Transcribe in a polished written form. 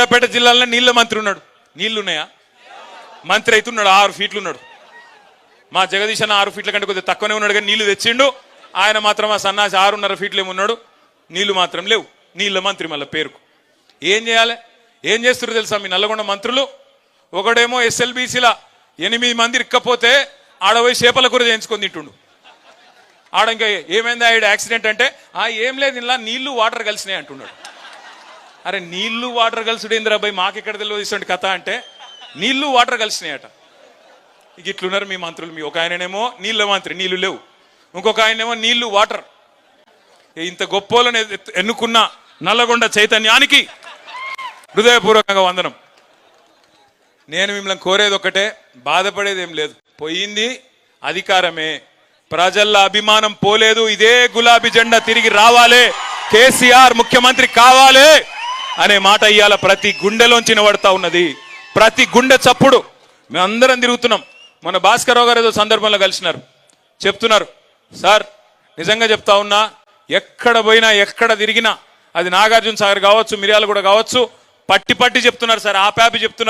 సూర్యాపేట జిల్లాలో నీళ్ళ మంత్రి ఉన్నాడు. నీళ్లున్నాయా? మంత్రి అవుతున్నాడు, 6 ఫీట్లు ఉన్నాడు. మా జగదీశ్ అన్న 6 ఫీట్ల కంటే కొద్దిగా తక్కువనే ఉన్నాడు, కానీ నీళ్లు తెచ్చిండు. ఆయన మాత్రం ఆ సన్నాసి 6.5 ఫీట్లు ఏమున్నాడు, నీళ్లు మాత్రం లేవు. నీళ్ళ మంత్రి మళ్ళీ పేరుకు. ఏం చేయాలి? ఏం చేస్తున్నారు తెలుసా మీ నల్లగొండ మంత్రులు? ఒకడేమో SLBCలా 8 మంది ఇక్కపోతే ఆడపోయి చేపల కూర చేయించుకొని తింటుండు. ఆడ ఇంకా ఏమైంది ఆవిడ యాక్సిడెంట్ అంటే ఏం లేదు, ఇలా నీళ్లు వాటర్ కలిసినాయి అంటున్నాడు. అరే నీళ్లు వాటర్ కలిసిడేంద్రా భయ్, మాకెక్కడ తెలియదు ఇటువంటి కథ అంటే నీళ్లు వాటర్ కలిసినాయట. ఇక ఇట్లున్నారు మీ మంత్రులు. మీ ఒక ఆయననేమో నీళ్ళ మంత్రి, నీళ్లు లేవు. ఇంకొక ఆయనేమో నీళ్లు వాటర్. ఇంత గొప్పోలను ఎన్నుకున్న నల్లగొండ చైతన్యానికి హృదయపూర్వకంగా వందనం. నేను మిమ్మల్ని కోరేది ఒకటే, బాధపడేది ఏం లేదు. పోయింది అధికారమే, ప్రజల అభిమానం పోలేదు. ఇదే గులాబీ జెండా తిరిగి రావాలి, కేసీఆర్ ముఖ్యమంత్రి కావాలి అనే మాట ఇవాళ ప్రతి గుండెలోంచి వినబడతా ఉన్నది. ప్రతి గుండె చప్పుడు. మేమందరం తిరుగుతున్నాం. మన భాస్కరరావు గారు ఏదో సందర్భంలో కలిసినారు, చెప్తున్నారు, సార్ నిజంగా చెప్తా ఉన్నా, ఎక్కడ పోయినా ఎక్కడ తిరిగినా, అది నాగార్జున సాగర్ కావచ్చు, మిర్యాలగూడ కావచ్చు, పట్టి పట్టి చెప్తున్నారు సార్, ఆపాపి చెప్తున్నారు.